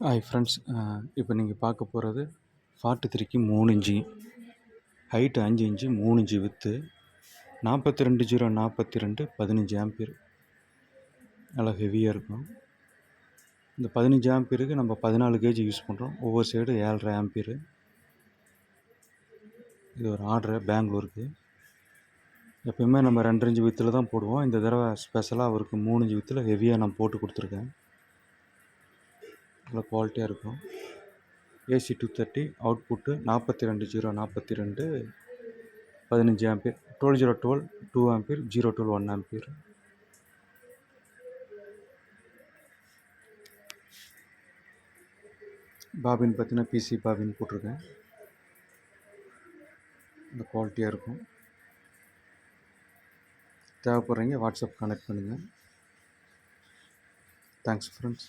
Hi friends, இப்போ நீங்கள் பார்க்க போகிறது 43க்கு 3 inch, height 5 inch 3 inch with 42 15 ampere. நல்லா ஹெவியாக இருக்கும். இந்த 15 ஆம்பியருக்கு நம்ம 14 கேஜி யூஸ் பண்ணுறோம். ஒவ்வொரு சைடு 7.5 ஆம்பியரு. இது ஒரு ஆர்டரு பெங்களூருக்கு. எப்போயுமே நம்ம 2 இன்ச்சு வித்தில் தான் போடுவோம். இந்த தடவை ஸ்பெஷலாக அவருக்கு 3 இன்ச்சு வித்தில் ஹெவியாக நான் போட்டு கொடுத்துருக்கேன். நல்லா குவாலிட்டியாக இருக்கும். AC 230 output 42 15 ampere, 12 2 ampere, 0 1 ampere. Bobbin பார்த்தீங்கன்னா PC பாபின் போட்டிருக்கேன். இந்த குவாலிட்டியாக இருக்கும். தேவைப்படுறீங்க வாட்ஸ்அப் கனெக்ட் பண்ணுங்கள். Thanks friends.